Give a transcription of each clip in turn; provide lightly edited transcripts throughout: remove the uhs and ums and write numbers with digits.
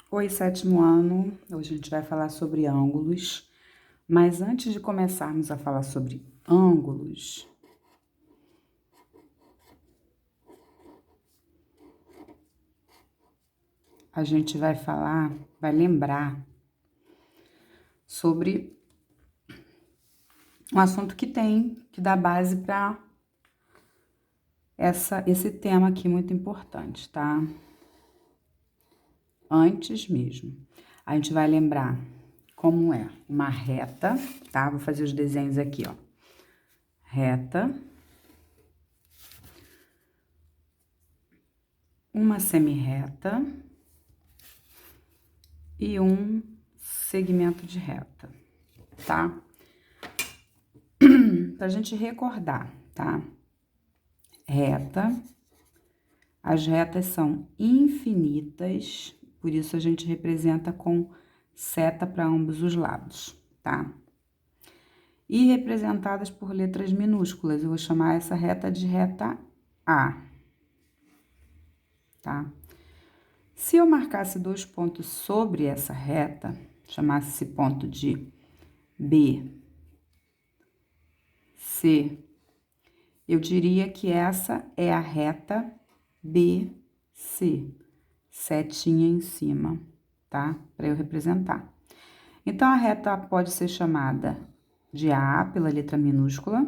Oi, sétimo ano. Hoje a gente vai falar sobre ângulos, mas antes de começarmos a falar sobre ângulos, a gente vai lembrar sobre um assunto que dá base para esse tema aqui muito importante, tá? Antes mesmo, a gente vai lembrar como é uma reta, tá? Vou fazer os desenhos aqui, ó. Reta, uma semirreta e um segmento de reta, tá? Pra gente recordar, tá? Reta, as retas são infinitas, por isso a gente representa com seta para ambos os lados, tá? E representadas por letras minúsculas, eu vou chamar essa reta de reta A, tá? Se eu marcasse 2 pontos sobre essa reta, chamasse esse ponto de B, C, eu diria que essa é a reta BC, setinha em cima, tá? Para eu representar. Então, a reta pode ser chamada de A pela letra minúscula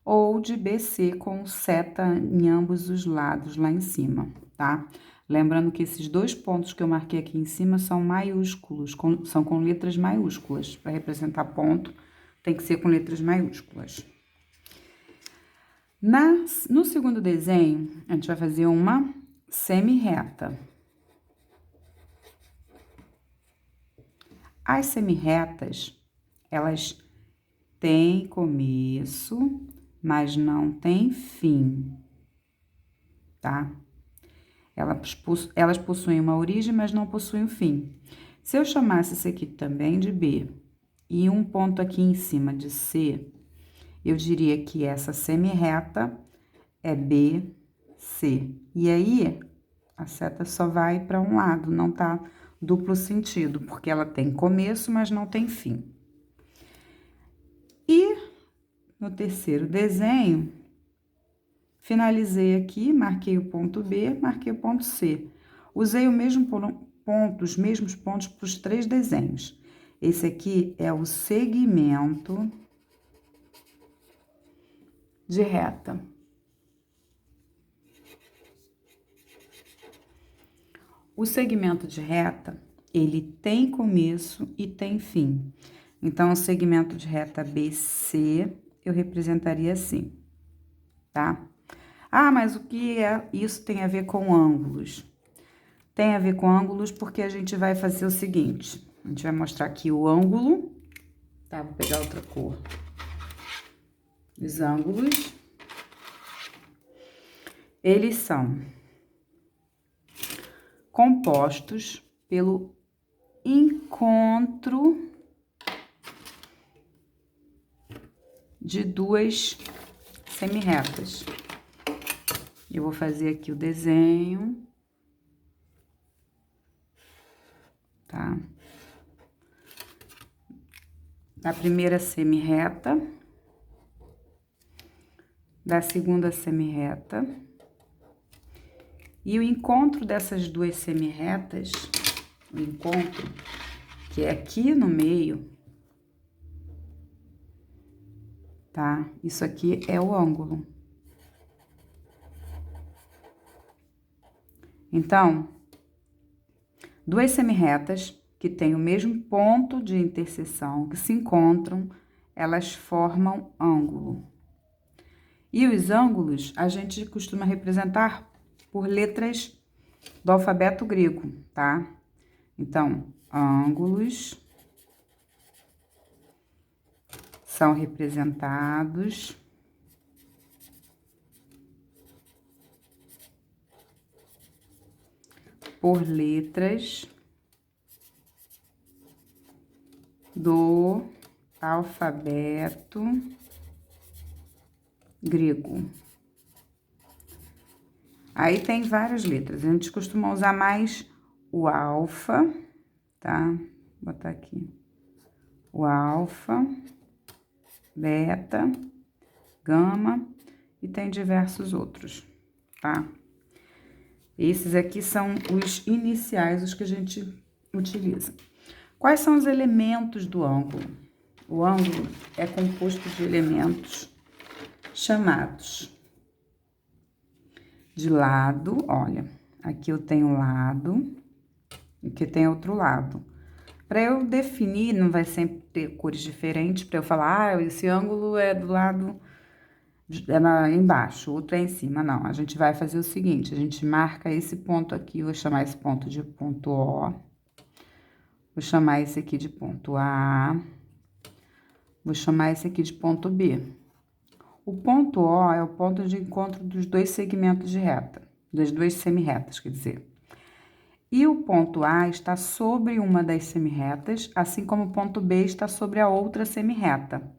ou de BC com seta em ambos os lados lá em cima, tá? Lembrando que esses 2 pontos que eu marquei aqui em cima são maiúsculos, são com letras maiúsculas. Para representar ponto, tem que ser com letras maiúsculas. No segundo desenho, a gente vai fazer uma semirreta. As semirretas, elas têm começo, mas não têm fim, tá? Elas possuem uma origem, mas não possuem um fim. Se eu chamasse esse aqui também de B e um ponto aqui em cima de C, eu diria que essa semirreta é BC. E aí, a seta só vai para um lado, não tá duplo sentido, porque ela tem começo, mas não tem fim. E no terceiro desenho, finalizei aqui, marquei o ponto B, marquei o ponto C. Usei o mesmo ponto, os mesmos pontos para os 3 desenhos. Esse aqui é o segmento de reta. O segmento de reta, ele tem começo e tem fim. Então, o segmento de reta BC, eu representaria assim, tá? Ah, mas o que isso tem a ver com ângulos? Tem a ver com ângulos porque a gente vai fazer o seguinte. A gente vai mostrar aqui o ângulo, tá? Vou pegar outra cor. Os ângulos, eles são compostos pelo encontro de 2 semirretas. Eu vou fazer aqui o desenho, tá? Da primeira semirreta, da segunda semirreta. E o encontro dessas 2 semirretas, o encontro, que é aqui no meio, tá? Isso aqui é o ângulo. Então, 2 semirretas que têm o mesmo ponto de interseção, que se encontram, elas formam ângulo. E os ângulos a gente costuma representar por letras do alfabeto grego, tá? Então, ângulos são representados por letras do alfabeto grego. Aí tem várias letras, a gente costuma usar mais o alfa, tá? Vou botar aqui. O alfa, beta, gama e tem diversos outros, tá? Esses aqui são os iniciais, os que a gente utiliza. Quais são os elementos do ângulo? O ângulo é composto de elementos chamados de lado, olha, aqui eu tenho lado, aqui tem outro lado. Para eu definir, não vai sempre ter cores diferentes, para eu falar, esse ângulo é do lado, embaixo, outro é em cima, não. A gente vai fazer o seguinte, a gente marca esse ponto aqui, vou chamar esse ponto de ponto O, vou chamar esse aqui de ponto A, vou chamar esse aqui de ponto B. O ponto O é o ponto de encontro dos dois segmentos de reta, das duas semirretas, quer dizer. E o ponto A está sobre uma das semirretas, assim como o ponto B está sobre a outra semirreta.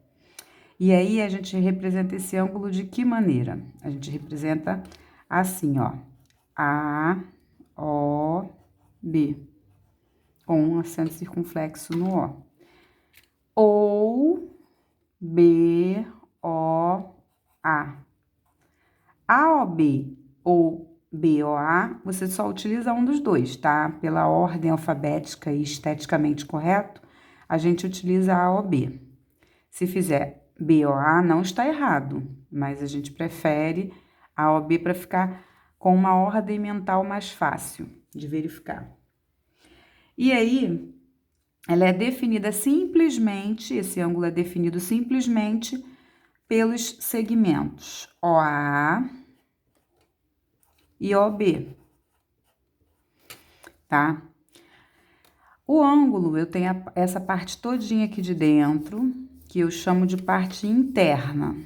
E aí, a gente representa esse ângulo de que maneira? A gente representa assim, ó, A, O, B, com um acento circunflexo no O. Ou B, O, A. AOB ou BOA, você só utiliza um dos dois, tá? Pela ordem alfabética e esteticamente correto, a gente utiliza AOB. Se fizer BOA, não está errado, mas a gente prefere AOB para ficar com uma ordem mental mais fácil de verificar. E aí, ela é definida simplesmente, esse ângulo é definido simplesmente pelos segmentos OA e OB, tá? O ângulo, eu tenho essa parte todinha aqui de dentro, que eu chamo de parte interna.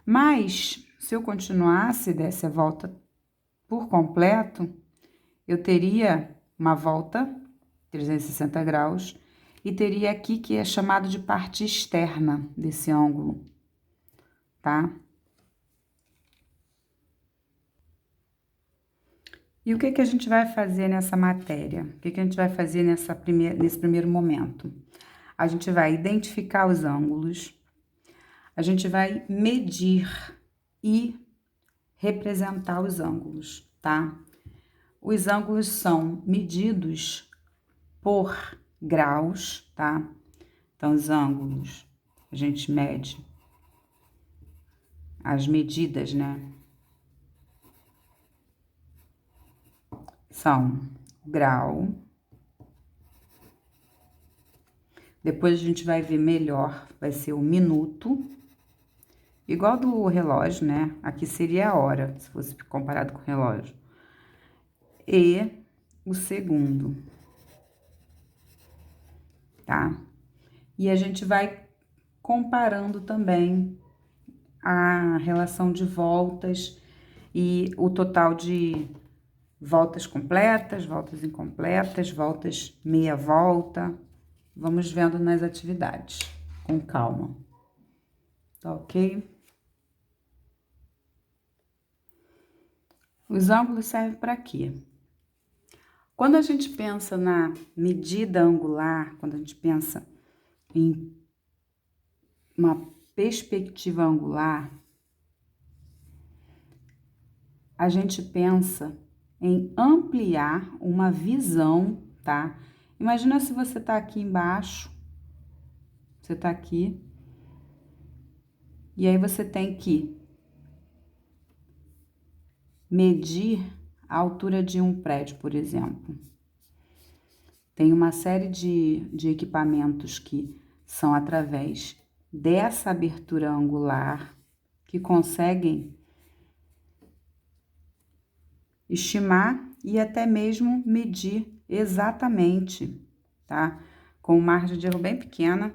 Mas, se eu continuasse, desse a volta por completo, eu teria uma volta 360 graus e teria aqui que é chamado de parte externa desse ângulo, tá? E o que que a gente vai fazer nessa matéria? O que que a gente vai fazer nesse primeiro momento? A gente vai identificar os ângulos, a gente vai medir e representar os ângulos, tá? Os ângulos são medidos por graus, tá? Então, os ângulos, a gente mede as medidas, né? São o grau. Depois a gente vai ver melhor, vai ser o minuto. Igual do relógio, né? Aqui seria a hora, se fosse comparado com o relógio. E o segundo. Tá? E a gente vai comparando também a relação de voltas e o total de voltas completas, voltas incompletas, voltas meia volta. Vamos vendo nas atividades, com calma. Tá ok? Os ângulos servem para quê? Quando a gente pensa na medida angular, quando a gente pensa em uma perspectiva angular, a gente pensa em ampliar uma visão, tá? Imagina se você tá aqui embaixo, você tá aqui, e aí você tem que medir a altura de um prédio, por exemplo. Tem uma série de equipamentos que são através dessa abertura angular que conseguem estimar e até mesmo medir exatamente, tá? Com margem de erro bem pequena,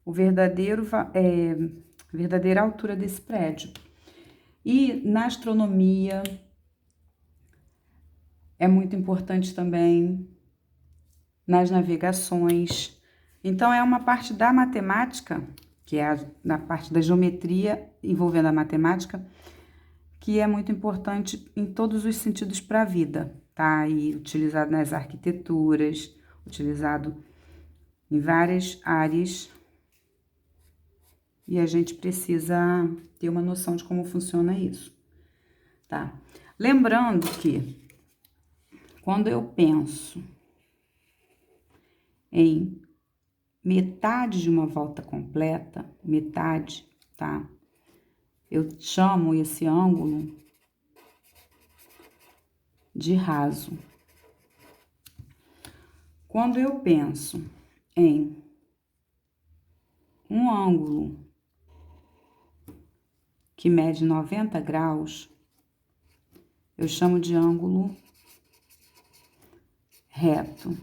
verdadeira altura desse prédio. E na astronomia é muito importante também, nas navegações. Então, é uma parte da matemática, que é na parte da geometria envolvendo a matemática, que é muito importante em todos os sentidos para a vida, tá aí utilizado nas arquiteturas, utilizado em várias áreas, e a gente precisa ter uma noção de como funciona isso, tá? Lembrando que quando eu penso em metade de uma volta completa, metade, tá? Eu chamo esse ângulo de raso. Quando eu penso em um ângulo que mede 90 graus, eu chamo de ângulo reto.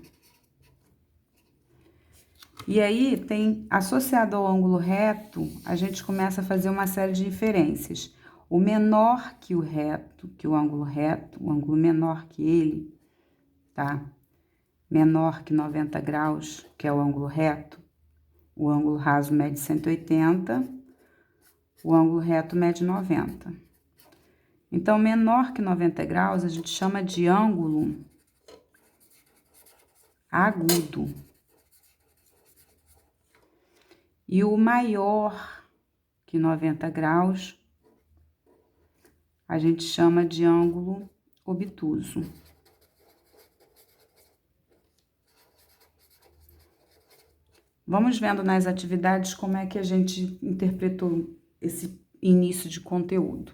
E aí, associado ao ângulo reto, a gente começa a fazer uma série de inferências. O menor que o reto, que o ângulo reto, o ângulo menor que ele, tá? Menor que 90 graus, que é o ângulo reto, o ângulo raso mede 180, o ângulo reto mede 90. Então, menor que 90 graus, a gente chama de ângulo agudo. E o maior que 90 graus, a gente chama de ângulo obtuso. Vamos vendo nas atividades como é que a gente interpretou esse início de conteúdo.